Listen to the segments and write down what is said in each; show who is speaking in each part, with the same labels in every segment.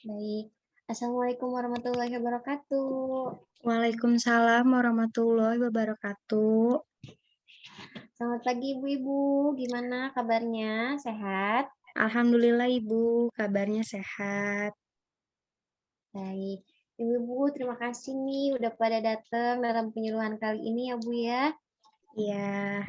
Speaker 1: Baik. Assalamualaikum warahmatullahi wabarakatuh.
Speaker 2: Waalaikumsalam warahmatullahi wabarakatuh.
Speaker 1: Selamat pagi Ibu-Ibu, gimana kabarnya? Sehat?
Speaker 2: Alhamdulillah Ibu, kabarnya sehat.
Speaker 1: Baik. Ibu-Ibu, terima kasih nih udah pada datang dalam penyuluhan kali ini ya Bu ya.
Speaker 2: Iya,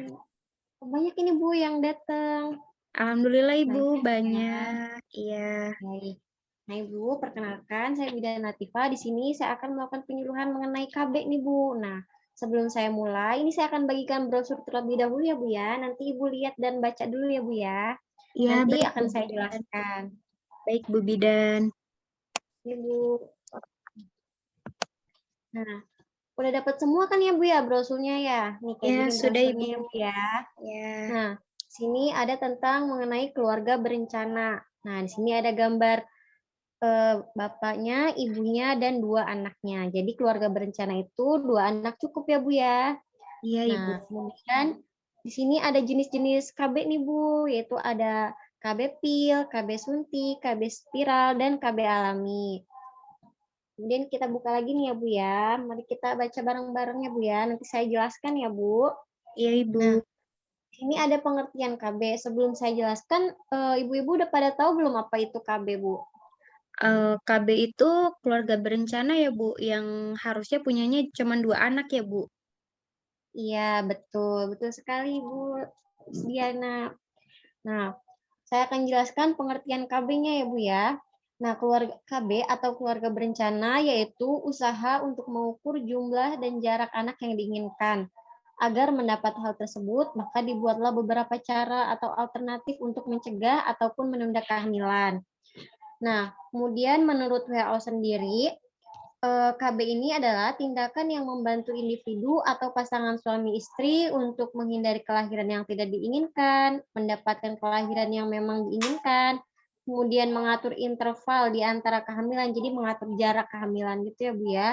Speaker 1: Banyak ini Bu yang datang.
Speaker 2: alhamdulillah Ibu
Speaker 1: Banyak ya.
Speaker 2: banyak. Iya,
Speaker 1: Baik. Nah Ibu, perkenalkan saya Bida Latifa. Di sini saya akan melakukan penyuluhan mengenai KB nih Bu. Nah, sebelum saya mulai, ini saya akan bagikan brosur terlebih dahulu ya Bu ya. Nanti Ibu lihat dan baca dulu ya Bu ya.
Speaker 2: iya
Speaker 1: Nanti
Speaker 2: baik
Speaker 1: akan
Speaker 2: Bu
Speaker 1: saya
Speaker 2: Bidan.
Speaker 1: jelaskan.
Speaker 2: Baik Bu Bidan.
Speaker 1: Ibu. Nah, udah dapat semua kan ya Bu ya brosurnya ya? Nih kayak
Speaker 2: Ya
Speaker 1: gini
Speaker 2: sudah
Speaker 1: brosurnya
Speaker 2: Ibu.
Speaker 1: ya Bu ya.
Speaker 2: Ya,
Speaker 1: Nah, sini ada tentang mengenai keluarga berencana. Nah, di sini ada gambar bapaknya, ibunya, dan dua anaknya. Jadi keluarga berencana itu dua anak cukup ya Bu ya.
Speaker 2: iya
Speaker 1: Nah,
Speaker 2: Ibu.
Speaker 1: kemudian di sini ada jenis-jenis KB nih Bu, yaitu ada KB pil, KB suntik, KB spiral, dan KB alami. Kemudian kita buka lagi nih ya Bu ya. Mari kita baca bareng-bareng ya Bu ya. Nanti saya jelaskan ya Bu.
Speaker 2: Iya Ibu.
Speaker 1: Nah, ini ada pengertian KB. Sebelum saya jelaskan, ibu-ibu udah pada tahu belum apa itu KB Bu?
Speaker 2: KB itu keluarga berencana ya Bu, yang harusnya punyanya cuma 2 anak ya Bu?
Speaker 1: Iya, betul. Betul sekali Bu Diana. Nah, saya akan jelaskan pengertian KB-nya ya Bu ya. Nah, keluarga KB atau keluarga berencana yaitu usaha untuk mengukur jumlah dan jarak anak yang diinginkan. Agar mendapat hal tersebut, maka dibuatlah beberapa cara atau alternatif untuk mencegah ataupun menunda kehamilan. Nah, kemudian menurut WHO sendiri, KB ini adalah tindakan yang membantu individu atau pasangan suami istri untuk menghindari kelahiran yang tidak diinginkan, mendapatkan kelahiran yang memang diinginkan, kemudian mengatur interval di antara kehamilan, jadi mengatur jarak kehamilan gitu ya Bu ya.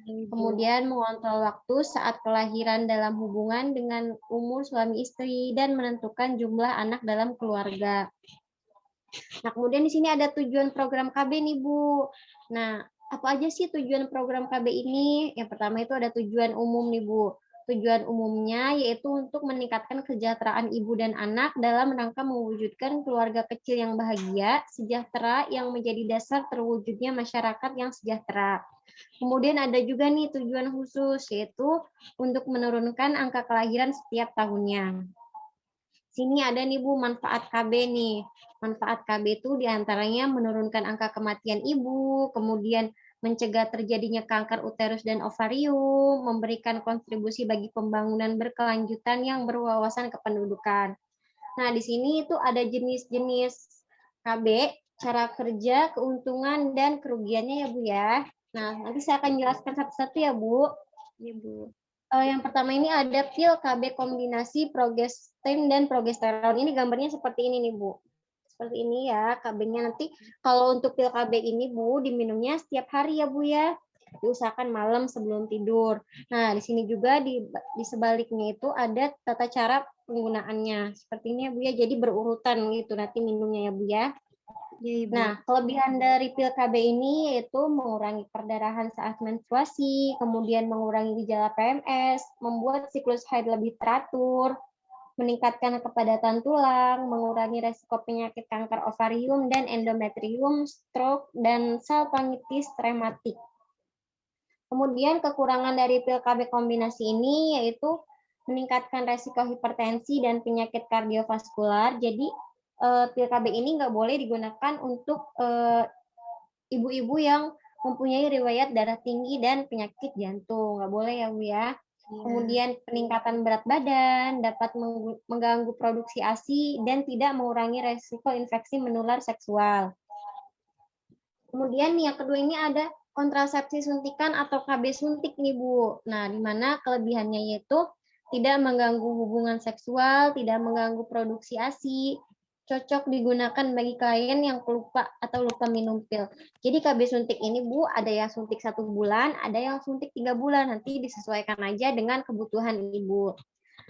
Speaker 2: Iya Ibu.
Speaker 1: Kemudian mengontrol waktu saat kelahiran dalam hubungan dengan umur suami istri dan menentukan jumlah anak dalam keluarga. Nah, kemudian di sini ada tujuan program KB nih, Bu. Nah, apa aja sih tujuan program KB ini? Yang pertama itu ada tujuan umum nih, Bu. Tujuan umumnya yaitu untuk meningkatkan kesejahteraan ibu dan anak dalam rangka mewujudkan keluarga kecil yang bahagia, sejahtera, yang menjadi dasar terwujudnya masyarakat yang sejahtera. Kemudian ada juga nih tujuan khusus, yaitu untuk menurunkan angka kelahiran setiap tahunnya. Sini ada nih Bu manfaat KB nih. Manfaat KB itu diantaranya menurunkan angka kematian ibu, kemudian mencegah terjadinya kanker uterus dan ovarium, memberikan kontribusi bagi pembangunan berkelanjutan yang berwawasan kependudukan. Nah, di sini itu ada jenis-jenis KB, cara kerja, keuntungan, dan kerugiannya ya Bu ya. Nah, nanti saya akan jelaskan satu-satu ya Bu.
Speaker 2: Iya Bu.
Speaker 1: Yang pertama ini ada pil KB kombinasi progestin dan progesteron. Ini gambarnya seperti ini nih, Bu. Seperti ini ya KB-nya. Nanti kalau untuk pil KB ini, Bu, diminumnya setiap hari ya, Bu ya. Diusahakan malam sebelum tidur. Nah, di sini juga di sebaliknya itu ada tata cara penggunaannya. Seperti ini ya, Bu ya. Jadi berurutan gitu nanti minumnya ya, Bu ya.
Speaker 2: Iya Ibu.
Speaker 1: Nah, kelebihan dari pil KB ini yaitu mengurangi perdarahan saat menstruasi, kemudian mengurangi gejala PMS, membuat siklus haid lebih teratur, meningkatkan kepadatan tulang, mengurangi resiko penyakit kanker ovarium dan endometrium, stroke, dan salpingitis rematik. Kemudian kekurangan dari pil KB kombinasi ini yaitu meningkatkan resiko hipertensi dan penyakit kardiovaskular. Jadi pil KB ini nggak boleh digunakan untuk ibu-ibu yang mempunyai riwayat darah tinggi dan penyakit jantung. Nggak boleh ya Bu ya.
Speaker 2: Iya.
Speaker 1: Kemudian peningkatan berat badan dapat mengganggu produksi ASI dan tidak mengurangi resiko infeksi menular seksual. Kemudian yang kedua ini ada kontrasepsi suntikan atau KB suntik nih Bu. Nah, di mana kelebihannya yaitu tidak mengganggu hubungan seksual, tidak mengganggu produksi ASI, cocok digunakan bagi klien yang pelupa atau lupa minum pil. Jadi KB suntik ini Bu, ada yang suntik 1 bulan, ada yang suntik 3 bulan. Nanti disesuaikan aja dengan kebutuhan Ibu.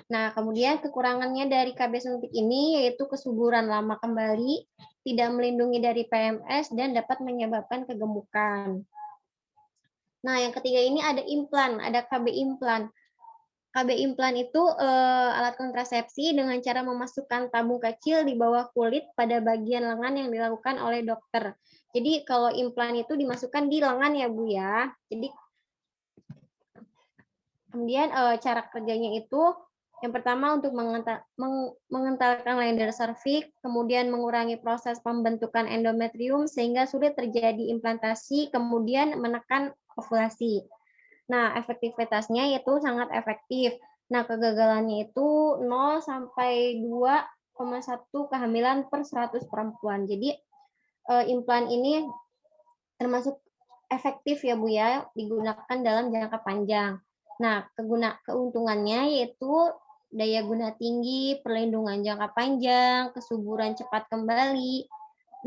Speaker 1: Nah, kemudian kekurangannya dari KB suntik ini yaitu kesuburan lama kembali, tidak melindungi dari PMS, dan dapat menyebabkan kegemukan. Nah, yang ketiga ini ada implan, ada KB implan. KB implan itu alat kontrasepsi dengan cara memasukkan tabung kecil di bawah kulit pada bagian lengan yang dilakukan oleh dokter. Jadi kalau implan itu dimasukkan di lengan ya Bu ya. Jadi kemudian cara kerjanya itu yang pertama untuk mengentalkan lender serviks, kemudian mengurangi proses pembentukan endometrium sehingga sulit terjadi implantasi, kemudian menekan ovulasi. Nah, efektivitasnya itu sangat efektif. Nah, kegagalannya itu 0 sampai 2,1 kehamilan per 100 perempuan. Jadi, implan ini termasuk efektif ya Bu ya, digunakan dalam jangka panjang. Nah, keuntungannya yaitu daya guna tinggi, perlindungan jangka panjang, kesuburan cepat kembali,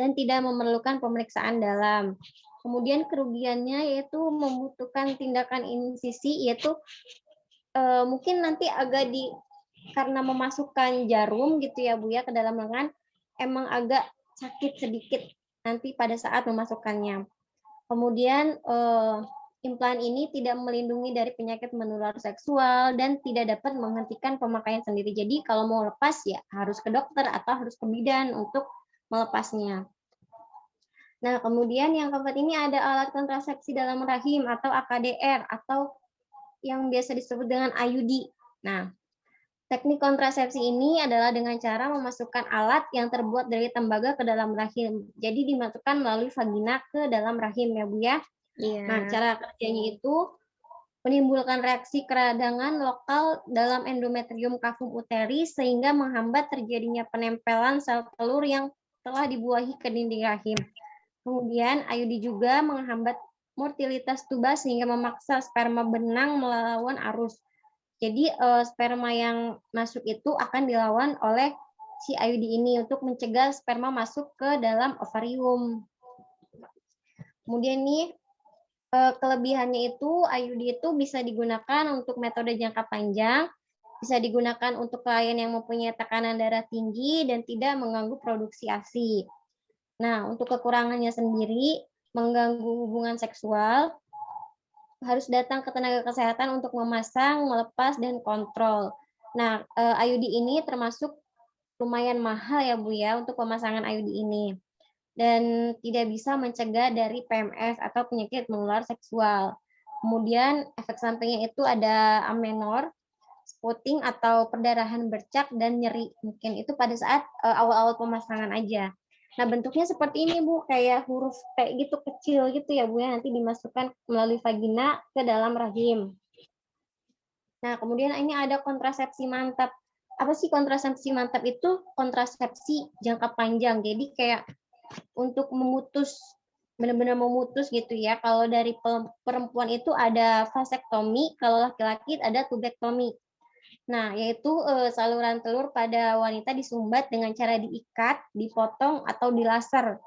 Speaker 1: dan tidak memerlukan pemeriksaan dalam. Kemudian kerugiannya yaitu membutuhkan tindakan insisi, yaitu mungkin nanti agak karena memasukkan jarum gitu ya Bu ya ke dalam lengan, emang agak sakit sedikit nanti pada saat memasukkannya. Kemudian implan ini tidak melindungi dari penyakit menular seksual dan tidak dapat menghentikan pemakaian sendiri. Jadi kalau mau lepas ya harus ke dokter atau harus ke bidan untuk melepasnya. Nah, kemudian yang keempat ini ada alat kontrasepsi dalam rahim atau AKDR atau yang biasa disebut dengan IUD. Nah, teknik kontrasepsi ini adalah dengan cara memasukkan alat yang terbuat dari tembaga ke dalam rahim. Jadi dimasukkan melalui vagina ke dalam rahim ya Bu ya. Nah,
Speaker 2: Iya.
Speaker 1: cara kerjanya itu menimbulkan reaksi keradangan lokal dalam endometrium kavum uterus sehingga menghambat terjadinya penempelan sel telur yang telah dibuahi ke dinding rahim. Kemudian IUD juga menghambat motilitas tuba sehingga memaksa sperma benang melawan arus. Jadi sperma yang masuk itu akan dilawan oleh si IUD ini untuk mencegah sperma masuk ke dalam ovarium. Kemudian nih kelebihannya itu IUD itu bisa digunakan untuk metode jangka panjang, bisa digunakan untuk klien yang mempunyai tekanan darah tinggi dan tidak mengganggu produksi ASI. Nah, untuk kekurangannya sendiri, mengganggu hubungan seksual, harus datang ke tenaga kesehatan untuk memasang, melepas, dan kontrol. Nah, IUD ini termasuk lumayan mahal ya Bu ya untuk pemasangan IUD ini. Dan tidak bisa mencegah dari PMS atau penyakit menular seksual. Kemudian efek sampingnya itu ada amenor, spotting atau perdarahan bercak, dan nyeri. Mungkin itu pada saat awal-awal pemasangan aja. Nah, bentuknya seperti ini, Bu, kayak huruf T gitu, kecil gitu ya, Bu, ya, nanti dimasukkan melalui vagina ke dalam rahim. Nah, kemudian ini ada kontrasepsi mantap. Apa sih kontrasepsi mantap itu? Kontrasepsi jangka panjang. Jadi kayak untuk memutus, benar-benar memutus gitu ya. Kalau dari perempuan itu ada vasektomi, kalau laki-laki ada tubektomi. Nah, yaitu saluran telur pada wanita disumbat dengan cara diikat, dipotong, atau dilaser.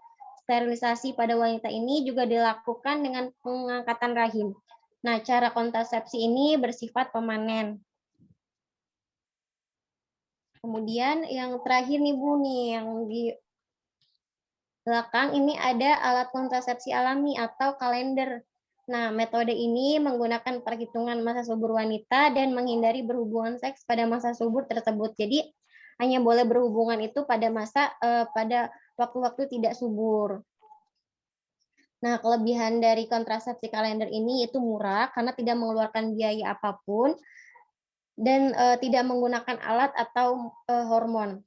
Speaker 1: Sterilisasi pada wanita ini juga dilakukan dengan pengangkatan rahim. Nah, cara kontrasepsi ini bersifat permanen. Kemudian yang terakhir nih Bu nih, yang di belakang ini ada alat kontrasepsi alami atau kalender. Nah, metode ini menggunakan perhitungan masa subur wanita dan menghindari berhubungan seks pada masa subur tersebut. Jadi, hanya boleh berhubungan itu pada pada waktu-waktu tidak subur. Nah, kelebihan dari kontrasepsi kalender ini itu murah karena tidak mengeluarkan biaya apapun dan tidak menggunakan alat atau hormon.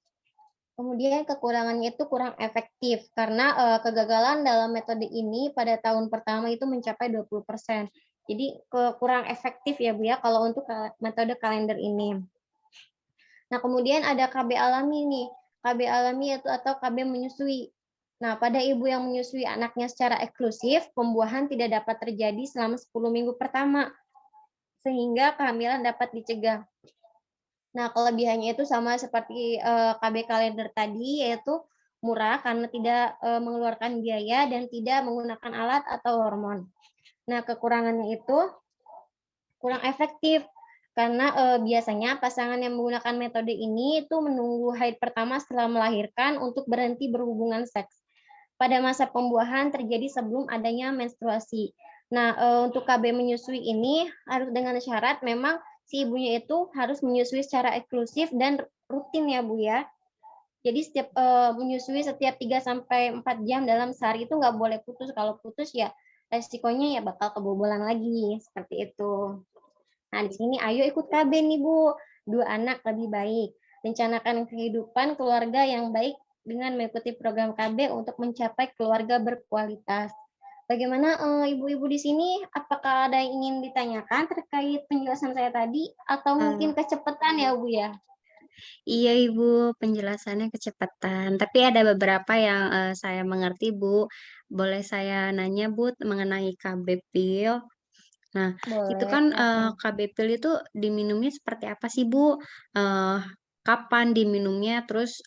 Speaker 1: Kemudian kekurangannya itu kurang efektif karena kegagalan dalam metode ini pada tahun pertama itu mencapai 20%. Jadi kurang efektif ya Bu ya kalau untuk metode kalender ini. Nah, kemudian ada KB alami nih. KB alami yaitu atau KB menyusui. Nah, pada ibu yang menyusui anaknya secara eksklusif, pembuahan tidak dapat terjadi selama 10 minggu pertama sehingga kehamilan dapat dicegah. Nah, kelebihannya itu sama seperti KB kalender tadi, yaitu murah karena tidak mengeluarkan biaya dan tidak menggunakan alat atau hormon. Nah, kekurangannya itu kurang efektif Karena, biasanya pasangan yang menggunakan metode ini itu menunggu haid pertama setelah melahirkan untuk berhenti berhubungan seks. Pada masa pembuahan terjadi sebelum adanya menstruasi. Nah, untuk KB menyusui ini harus dengan syarat memang si ibunya itu harus menyusui secara eksklusif dan rutin ya, Bu, ya. Jadi setiap, menyusui setiap 3 sampai 4 jam dalam sehari itu nggak boleh putus, kalau putus ya resikonya ya bakal kebobolan lagi, seperti itu. Nah, di sini ayo ikut KB nih, Bu. 2 anak lebih baik. Rencanakan kehidupan keluarga yang baik dengan mengikuti program KB untuk mencapai keluarga berkualitas. Bagaimana, ibu-ibu di sini? Apakah ada yang ingin ditanyakan terkait penjelasan saya tadi? Atau
Speaker 2: Eee,
Speaker 1: mungkin kecepatan ya, Bu, ya?
Speaker 2: iya Ibu, penjelasannya kecepatan, tapi ada beberapa yang, saya mengerti Bu. Boleh saya nanya Bu, mengenai KB Pil? Nah, itu
Speaker 1: Boleh,
Speaker 2: kan,
Speaker 1: silakan.
Speaker 2: KB Pil itu diminumnya seperti apa sih Bu? Eee, Kapan diminumnya? Terus,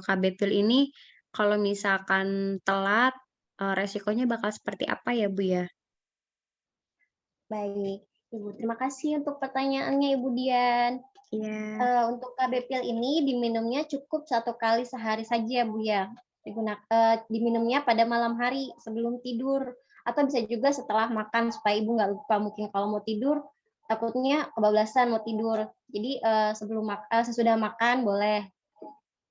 Speaker 2: KB Pil ini kalau misalkan telat, resikonya bakal seperti apa ya Bu ya?
Speaker 1: Baik, Ibu. Terima kasih untuk pertanyaannya, Ibu Dian.
Speaker 2: Iya.
Speaker 1: Untuk KB pil ini diminumnya cukup 1 kali sehari saja, Bu, ya. Diminumnya pada malam hari sebelum tidur, atau bisa juga setelah makan supaya Ibu nggak lupa. Mungkin kalau mau tidur, takutnya kebablasan mau tidur. Jadi, sesudah makan boleh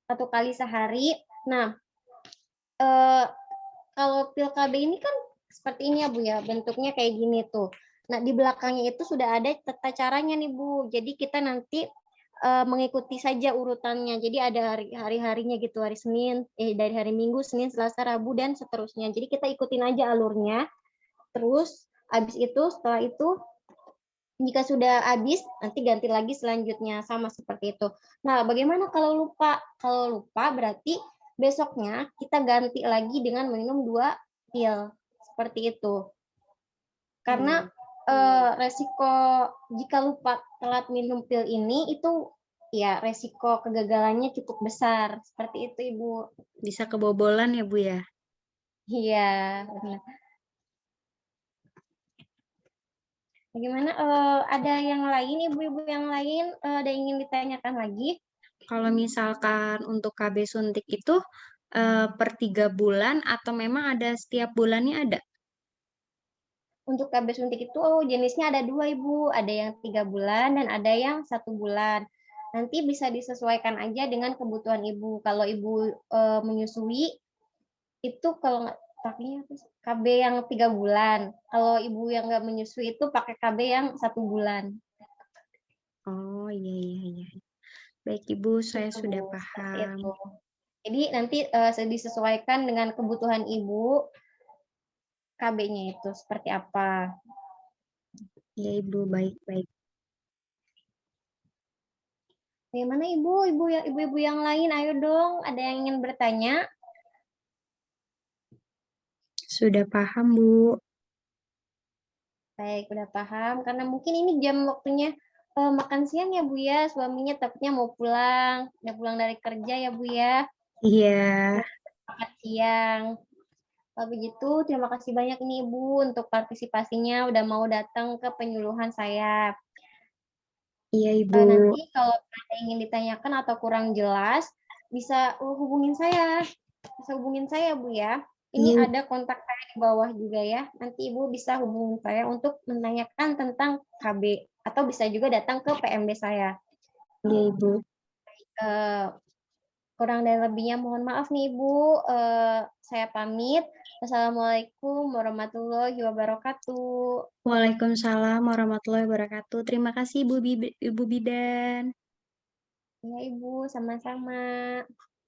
Speaker 1: 1 kali sehari. Nah, eee, kalau pil KB ini kan seperti ini ya, Bu, ya, bentuknya kayak gini tuh. Nah, di belakangnya itu sudah ada tata caranya nih, Bu. Jadi kita nanti, mengikuti saja urutannya. Jadi ada hari-harinya gitu, dari hari Minggu, Senin, Selasa, Rabu, dan seterusnya. Jadi kita ikutin aja alurnya, terus habis itu setelah itu jika sudah habis, nanti ganti lagi selanjutnya, sama seperti itu. Nah, bagaimana kalau lupa? Kalau lupa berarti besoknya kita ganti lagi dengan minum 2 pil, seperti itu. Karena,
Speaker 2: Oh,
Speaker 1: resiko jika lupa telat minum pil ini itu ya resiko kegagalannya cukup besar, seperti itu, Ibu.
Speaker 2: bisa kebobolan ya Bu ya?
Speaker 1: Iya, benar. Bagaimana, ada yang lain, ibu-ibu yang lain, ada yang ingin ditanyakan lagi?
Speaker 2: Kalau misalkan untuk KB suntik itu, per 3 bulan atau memang ada setiap bulannya ada?
Speaker 1: Untuk KB suntik itu jenisnya ada 2, Ibu, ada yang 3 bulan dan ada yang 1 bulan. Nanti bisa disesuaikan aja dengan kebutuhan Ibu. Kalau Ibu, menyusui, itu kalau nggak pakainya apa sih, KB yang 3 bulan. Kalau Ibu yang nggak menyusui itu pakai KB yang 1 bulan,
Speaker 2: Oh, iya iya iya. Baik Ibu, saya
Speaker 1: gitu,
Speaker 2: sudah
Speaker 1: Bu, seperti
Speaker 2: paham.
Speaker 1: itu. Jadi nanti, disesuaikan dengan kebutuhan Ibu, KB-nya itu seperti apa.
Speaker 2: Iya Ibu, baik baik.
Speaker 1: Bagaimana Ibu, ibu-ibu yang lain, ayo dong, ada yang ingin bertanya?
Speaker 2: Sudah paham Bu.
Speaker 1: Baik, udah paham, karena mungkin ini jam waktunya, makan siang ya, Bu, ya, suaminya takutnya mau pulang, udah pulang dari kerja ya, Bu, ya,
Speaker 2: Iya,
Speaker 1: makan siang. Kalau begitu, terima kasih banyak nih Ibu untuk partisipasinya, udah mau datang ke penyuluhan saya.
Speaker 2: iya Ibu.
Speaker 1: Nanti kalau ada yang ingin ditanyakan atau kurang jelas, bisa hubungin saya. Bisa hubungin saya, Bu, ya. Ini
Speaker 2: Iya
Speaker 1: ada kontak saya di bawah juga ya. Nanti Ibu bisa hubungin saya untuk menanyakan tentang KB atau bisa juga datang ke PMB saya.
Speaker 2: iya Ibu.
Speaker 1: Eee, Kurang dan lebihnya mohon maaf nih Ibu, saya pamit. Wassalamualaikum warahmatullahi wabarakatuh.
Speaker 2: Waalaikumsalam warahmatullahi wabarakatuh. Terima kasih Ibu Bidan.
Speaker 1: Iya Ibu, sama-sama.